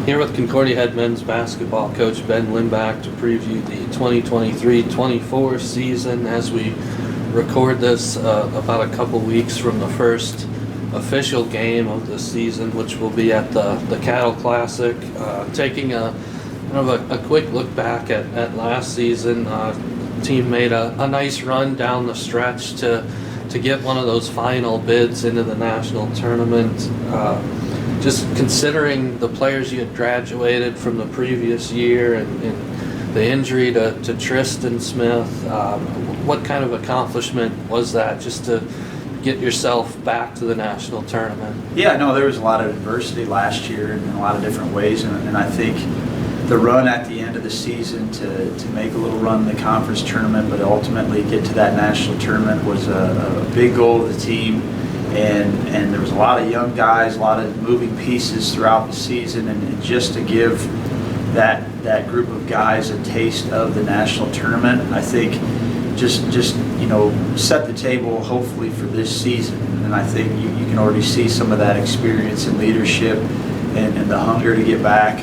Here with Concordia head men's basketball coach Ben Limback to preview the 2023-24 season as we record this about a couple weeks from the first official game of the season, which will be at the Cattle Classic. Taking a quick look back at last season, team made a nice run down the stretch to get one of those final bids into the national tournament. Just considering the players you had graduated from the previous year and the injury to Tristan Smith, what kind of accomplishment was that just to get yourself back to the national tournament? Yeah, no, there was a lot of adversity last year in a lot of different ways, and I think the run at the end of the season to make a little run in the conference tournament, but ultimately get to that national tournament was a big goal of the team. And there was a lot of young guys, a lot of moving pieces throughout the season, and just to give that group of guys a taste of the national tournament, I think just set the table hopefully for this season. And I think you can already see some of that experience and leadership and the hunger to get back.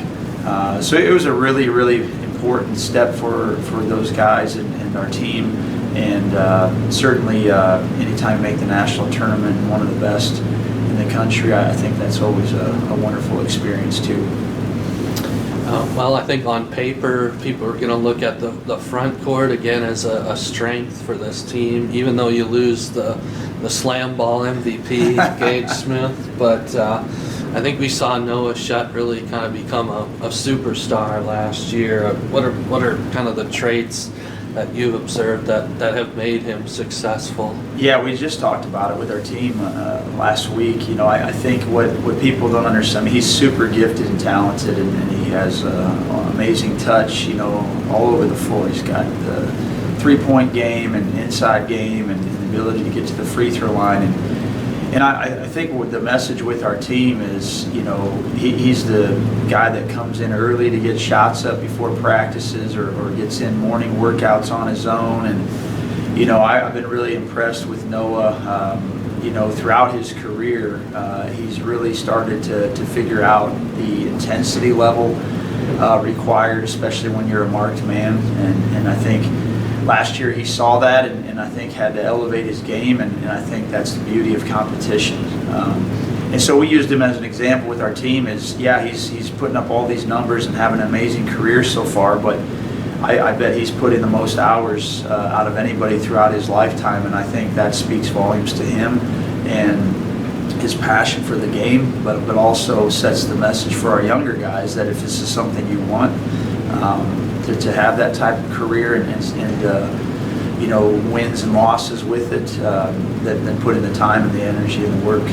So it was a really, really important step for those guys and our team. And certainly anytime you make the national tournament, one of the best in the country, I think that's always a wonderful experience too. Well, I think on paper, people are going to look at the front court again as a strength for this team, even though you lose the slam ball MVP, Gage Smith. But I think we saw Noah Shutt really kind of become a superstar last year. What are kind of the traits that you've observed that have made him successful? Yeah, we just talked about it with our team last week. I think what people don't understand, he's super gifted and talented, and he has amazing touch, all over the floor. He's got the three-point game and inside game and the ability to get to the free throw line. And I think what the message with our team is, he's the guy that comes in early to get shots up before practices or gets in morning workouts on his own. And, I've been really impressed with Noah. Throughout his career, he's really started to figure out the intensity level required, especially when you're a marked man. And I think last year he saw that and I think had to elevate his game, and I think that's the beauty of competition. And so we used him as an example with our team. He's putting up all these numbers and having an amazing career so far, but I bet he's put in the most hours out of anybody throughout his lifetime, and I think that speaks volumes to him and his passion for the game, but also sets the message for our younger guys that if this is something you want, to have that type of career and wins and losses with it, then put in the time and the energy and the work.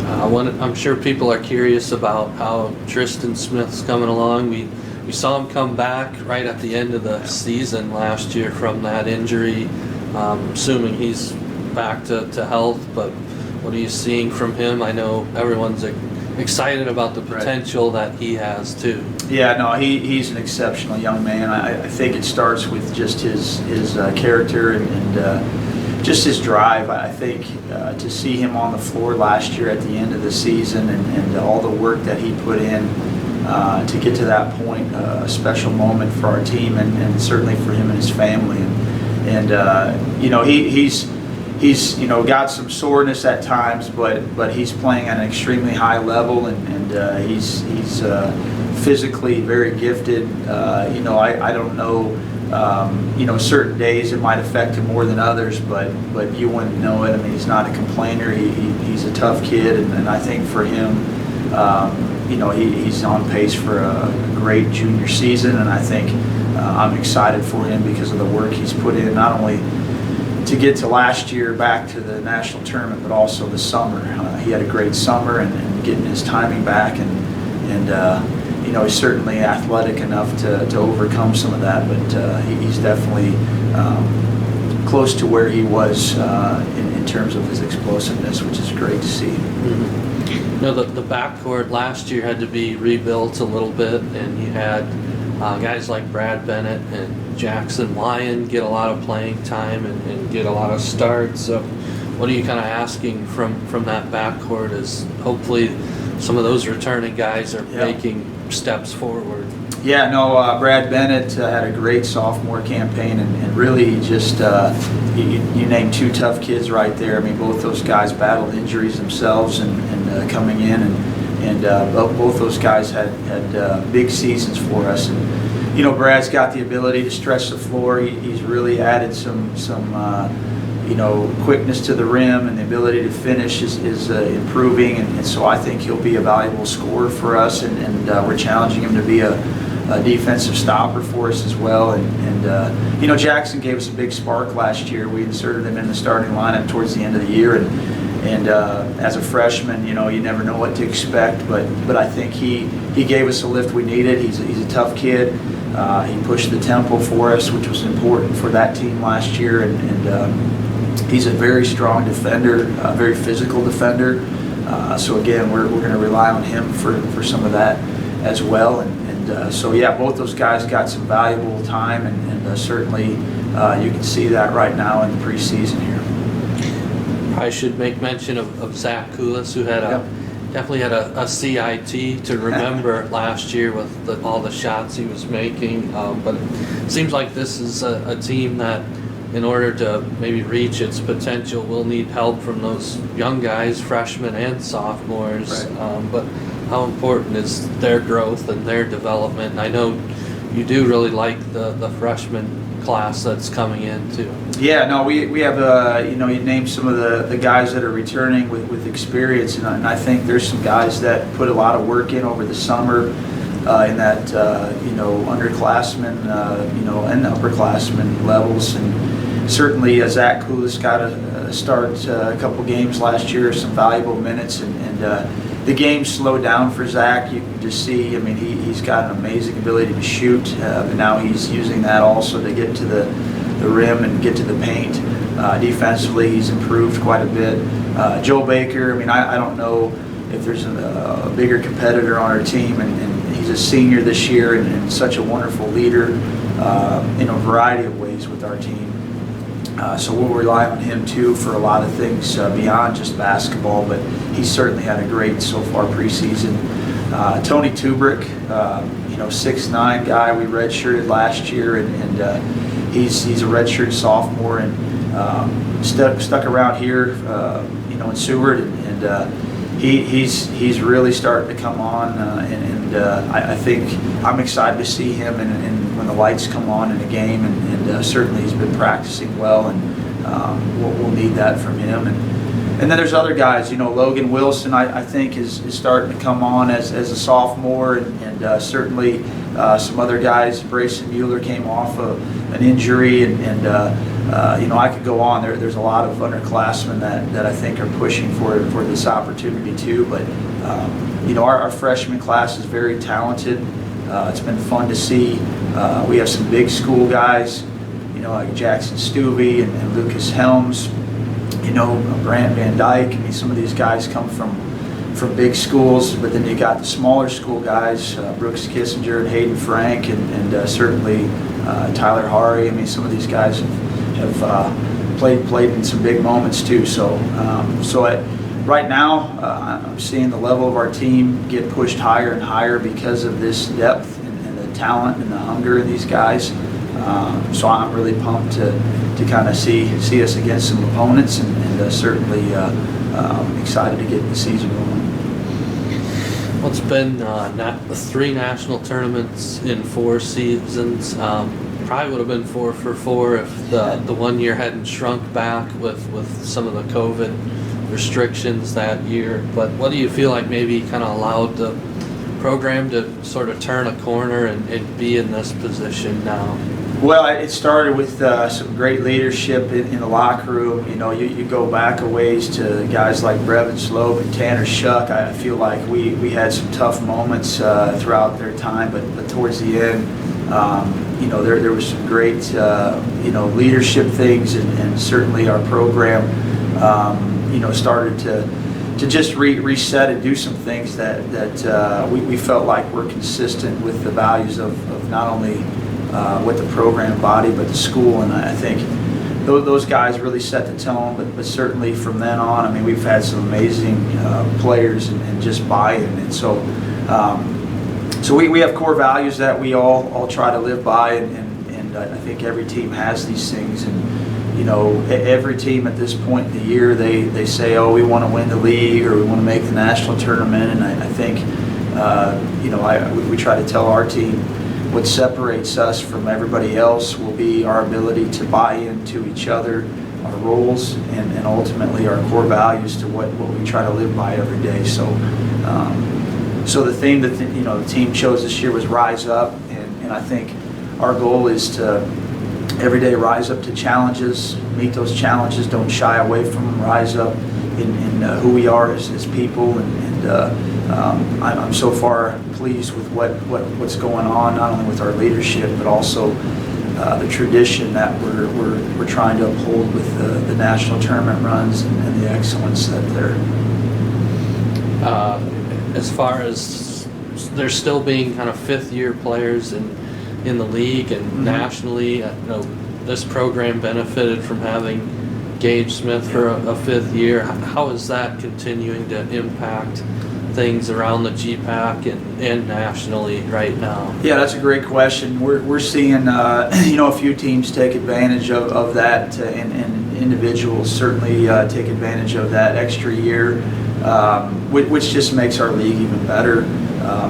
I'm sure people are curious about how Tristan Smith's coming along. We saw him come back right at the end of the season last year from that injury. Assuming he's back to health, but what are you seeing from him? I know everyone's excited about the potential that he has too. Yeah, no, he's an exceptional young man. I think it starts with just his character and just his drive. I think to see him on the floor last year at the end of the season and all the work that he put in to get to that point, a special moment for our team and certainly for him and his family. He's got some soreness at times, but he's playing at an extremely high level and he's physically very gifted. I don't know, certain days it might affect him more than others, but you wouldn't know it. I mean, he's not a complainer. He's a tough kid, and I think for him, he's on pace for a great junior season, and I think I'm excited for him because of the work he's put in, not only to get to last year back to the national tournament, but also the summer. He had a great summer and getting his timing back, and he's certainly athletic enough to overcome some of that, but he's definitely close to where he was in terms of his explosiveness, which is great to see. Mm-hmm. The backcourt last year had to be rebuilt a little bit, and you had guys like Brad Bennett and Jackson Lyon get a lot of playing time and get a lot of starts. So what are you kind of asking from that backcourt is hopefully some of those returning guys are Yeah. making steps forward. Yeah, no, Brad Bennett had a great sophomore campaign, and really just, you named two tough kids right there. I mean, both those guys battled injuries themselves and coming in, and both those guys had big seasons for us. And, you know, Brad's got the ability to stretch the floor. He's really added some you know, quickness to the rim, and the ability to finish is improving, and so I think he'll be a valuable scorer for us, and we're challenging him to be a defensive stopper for us as well. And you know, Jackson gave us a big spark last year. We inserted him in the starting lineup towards the end of the year, and as a freshman, you know, you never know what to expect, but I think he gave us a lift we needed. He's a tough kid. He pushed the tempo for us, which was important for that team last year, and he's a very strong defender, a very physical defender. So again, we're going to rely on him for some of that as well. And so yeah, both those guys got some valuable time, and certainly you can see that right now in the preseason here. I should make mention of Zach Koulis, who had definitely had a CIT to remember last year with all the shots he was making. But it seems like this is a team that, in order to maybe reach its potential, will need help from those young guys, freshmen and sophomores. Right. But how important is their growth and their development? I know you do really like the freshman class that's coming in too. Yeah, no, we have, you know, you named some of the guys that are returning with experience, and I think there's some guys that put a lot of work in over the summer in that, you know, underclassmen, you know, and upperclassmen levels. And certainly Zach Koulis got a start a couple games last year, some valuable minutes, and the game slowed down for Zach. You can just see, I mean, he's got an amazing ability to shoot, but now he's using that also to get to the rim and get to the paint. Defensively, he's improved quite a bit. Joe Baker, I mean, I don't know if there's a bigger competitor on our team, and he's a senior this year and such a wonderful leader in a variety of ways with our team. So we'll rely on him too for a lot of things beyond just basketball, but he's certainly had a great so far preseason. Tony Tubrick, you know, 6'9" guy, we redshirted last year, and he's a redshirt sophomore, and stuck around here, you know, in Seward, and he's really starting to come on, and I think I'm excited to see him and when the lights come on in a game, and certainly he's been practicing well, and we'll need that from him. And then there's other guys, you know, Logan Wilson, I think is starting to come on as a sophomore, and certainly some other guys. Brayson Mueller came off of an injury, and you know, I could go on. There's a lot of underclassmen that I think are pushing for this opportunity too. But you know, our freshman class is very talented. It's been fun to see. We have some big school guys, you know, like Jackson Stuvey and Lucas Helms, you know, Brant Van Dyke. I mean, some of these guys come from big schools, but then you got the smaller school guys, Brooks Kissinger and Hayden Frank, and certainly Tyler Hari. I mean, some of these guys have played in some big moments too. So right now, I'm seeing the level of our team get pushed higher and higher because of this depth and the talent and the hunger of these guys. So I'm really pumped to kind of see us against some opponents, and certainly excited to get the season rolling. Well, it's been 3 national tournaments in 4 seasons. Probably would have been 4 for 4 if the one year hadn't shrunk back with some of the COVID restrictions that year. But what do you feel like maybe kind of allowed the program to sort of turn a corner and be in this position now? Well, it started with some great leadership in the locker room. You know, you go back a ways to guys like Brevin Slope and Tanner Shuck. I feel like we had some tough moments throughout their time, but towards the end, you know, there was some great, you know, leadership things, and certainly our program, you know, started to just reset and do some things that we felt like were consistent with the values of not only what the program body, but the school. And I think those guys really set the tone, but certainly from then on, I mean, we've had some amazing players and just buy-in. And so we have core values that we all try to live by, and I think every team has these things. And, you know, every team at this point in the year, they say, oh, we want to win the league or we want to make the national tournament. And I think, you know, we try to tell our team what separates us from everybody else will be our ability to buy into each other, our roles, and ultimately our core values to what we try to live by every day. So so the theme that the team chose this year was Rise Up, and I think our goal is to every day rise up to challenges, meet those challenges, don't shy away from them, rise up in who we are as people, and I'm so far pleased with what's going on, not only with our leadership, but also the tradition that we're trying to uphold with the national tournament runs and the excellence that they're. As far as there's still being kind of fifth-year players in the league and nationally, you know, this program benefited from having Gage Smith for a fifth year. How is that continuing to impact things around the GPAC and nationally right now? Yeah, that's a great question. We're seeing a few teams take advantage of that, and individuals certainly take advantage of that extra year, which just makes our league even better,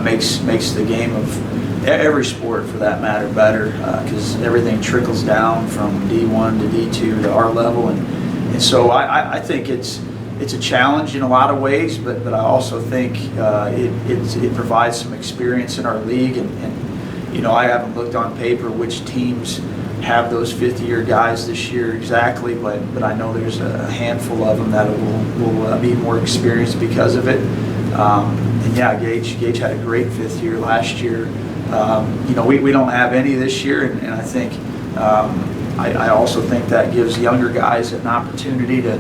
makes the game of every sport for that matter better, because everything trickles down from D1 to D2 to our level, and so I think it's a challenge in a lot of ways, but I also think it provides some experience in our league, and you know, I haven't looked on paper which teams have those fifth-year guys this year exactly, but I know there's a handful of them that will be more experienced because of it. And yeah, Gage had a great fifth year last year. You know, we don't have any this year, and I think I also think that gives younger guys an opportunity to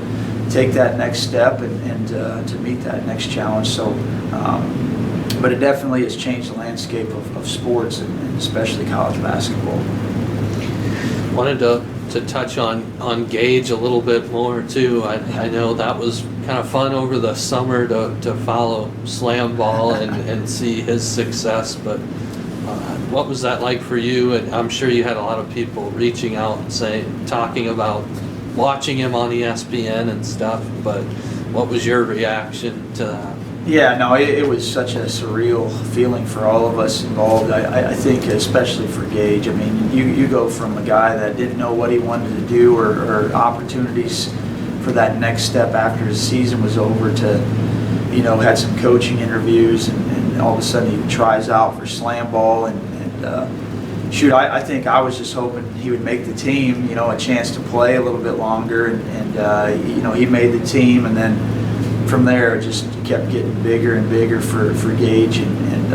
take that next step and to meet that next challenge. So, but it definitely has changed the landscape of sports, and especially college basketball. Wanted to touch on Gage a little bit more too. I know that was kind of fun over the summer to follow slam ball and see his success, but what was that like for you? And I'm sure you had a lot of people reaching out and talking about watching him on ESPN and stuff, but what was your reaction to that? Yeah, no, it was such a surreal feeling for all of us involved. I think especially for Gage. I mean, you go from a guy that didn't know what he wanted to do or opportunities for that next step after his season was over to, you know, had some coaching interviews, and all of a sudden he tries out for slam ball, and shoot, I think I was just hoping he would make the team, you know, a chance to play a little bit longer, and you know, he made the team, and then from there it just kept getting bigger and bigger for Gage, and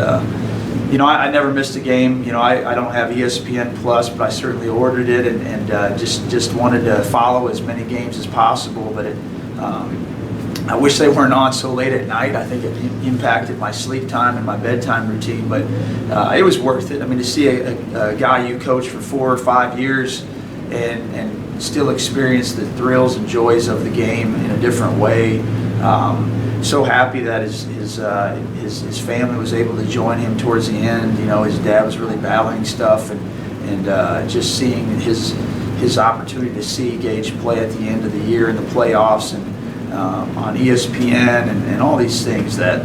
you know, I never missed a game. You know, I don't have ESPN Plus, but I certainly ordered it, and just wanted to follow as many games as possible, but I wish they weren't on so late at night. I think it impacted my sleep time and my bedtime routine, but it was worth it. I mean, to see a guy you coached for 4 or 5 years and still experience the thrills and joys of the game in a different way. So happy that his family was able to join him towards the end. You know, his dad was really battling stuff, and just seeing his opportunity to see Gage play at the end of the year in the playoffs, and on ESPN and all these things, that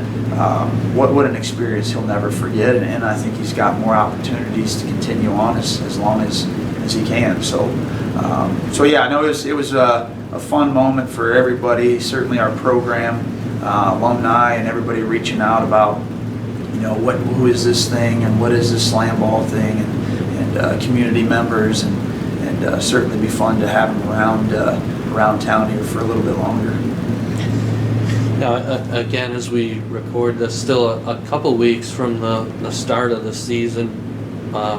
what an experience he'll never forget, and I think he's got more opportunities to continue on as long as he can. So yeah, I know it was a fun moment for everybody, certainly our program, alumni, and everybody reaching out about, you know, who is this thing and what is this slam ball thing, and community members, and certainly be fun to have them around town here for a little bit longer. Now, again, as we record this, still a couple weeks from the start of the season.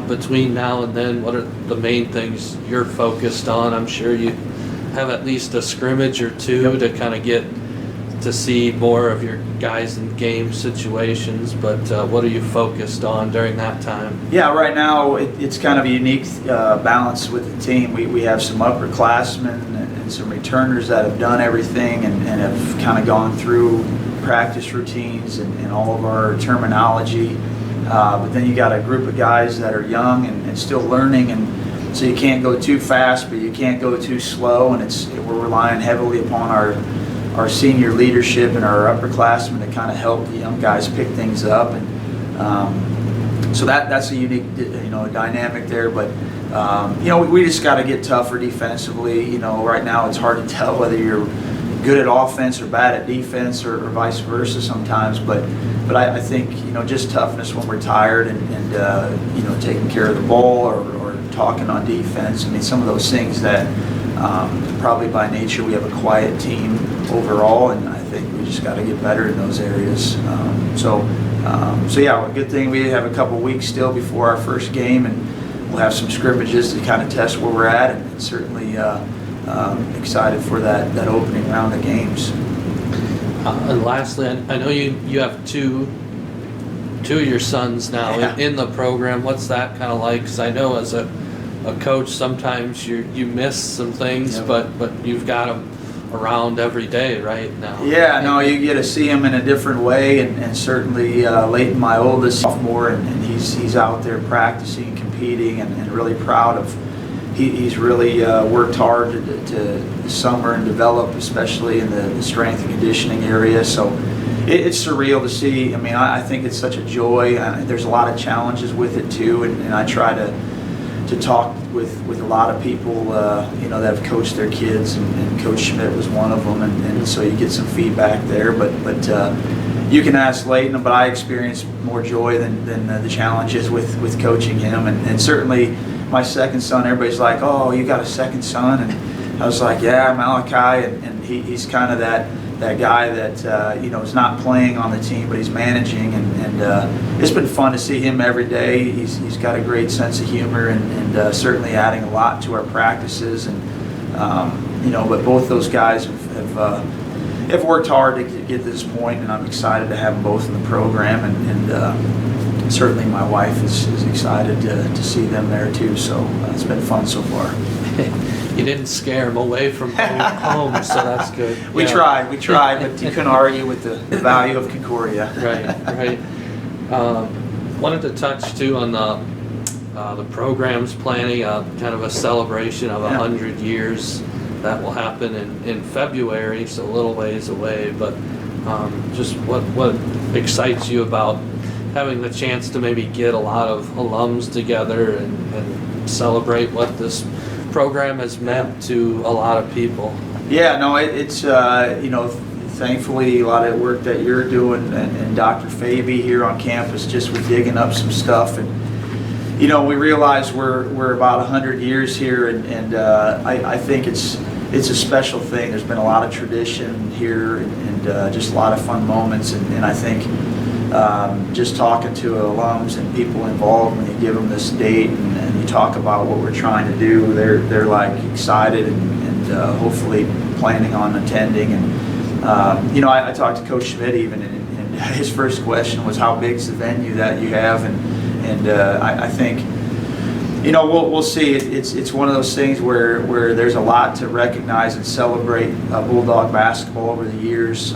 Between now and then, what are the main things you're focused on? I'm sure you have at least a scrimmage or two to kind of get to see more of your guys in game situations, but what are you focused on during that time? Yeah, right now it's kind of a unique balance with the team. We have some upperclassmen and some returners that have done everything and have kind of gone through practice routines and all of our terminology. But then you got a group of guys that are young and still learning, and so you can't go too fast, but you can't go too slow. And we're relying heavily upon our senior leadership and our upperclassmen to kind of help the young guys pick things up. And so that's a unique dynamic there. But we just got to get tougher defensively. Right now it's hard to tell whether you're good at offense or bad at defense or vice versa sometimes, but I think just toughness when we're tired and taking care of the ball or talking on defense. I mean, some of those things that probably by nature we have a quiet team overall, and I think we just got to get better in those areas. So yeah, a good thing we have a couple weeks still before our first game, and we'll have some scrimmages to kind of test where we're at, and certainly excited for that opening round of games. And lastly, I know you have two of your sons now in the program. What's that kind of like? Because I know as a coach, sometimes you miss some things, but you've got them around every day right now. Yeah, no, you get to see them in a different way, and certainly Leighton, my oldest, sophomore, and he's out there practicing, competing, and really proud of. He's really worked hard to summer and develop, especially in the strength and conditioning area. So it's surreal to see. I mean, I think it's such a joy. There's a lot of challenges with it too, and I try to talk with a lot of people that have coached their kids, and Coach Schmidt was one of them, and so you get some feedback there. But you can ask Leighton, but I experience more joy than the challenges with coaching him, and certainly. My second son, everybody's like, "Oh, you got a second son?" And I was like, "Yeah, Malachi," and he's kind of that guy that is not playing on the team, but he's managing, and it's been fun to see him every day. He's got a great sense of humor, and certainly adding a lot to our practices, and but both those guys have worked hard to get to this point, and I'm excited to have them both in the program, and certainly my wife is excited to see them there too, so it's been fun so far. You didn't scare them away from home, so that's good. We tried, but you couldn't argue with the value of Concordia. Right. Wanted to touch too on the program's planning, kind of a celebration of 100 years that will happen in February, so a little ways away, but just what excites you about having the chance to maybe get a lot of alums together and celebrate what this program has meant to a lot of people? Yeah, no, it's thankfully a lot of work that you're doing and Dr. Faby here on campus just with digging up some stuff, and we realize we're about 100 years here, and I think it's a special thing. There's been a lot of tradition here and just a lot of fun moments, and I think just talking to alums and people involved, when you give them this date and you talk about what we're trying to do, they're like excited and hopefully planning on attending. And I talked to Coach Schmidt even, and his first question was, how big's the venue that you have? And I think we'll see. It's one of those things where there's a lot to recognize and celebrate Bulldog basketball over the years.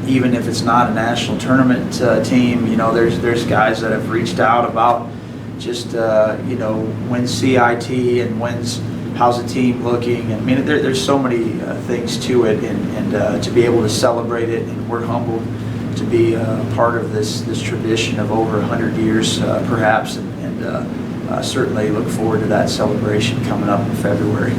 Even if it's not a national tournament team, there's guys that have reached out about just when's CIT and how's the team looking. I mean, there's so many things to it, and to be able to celebrate it, and we're humbled to be part of this tradition of over 100 years, perhaps, and certainly look forward to that celebration coming up in February.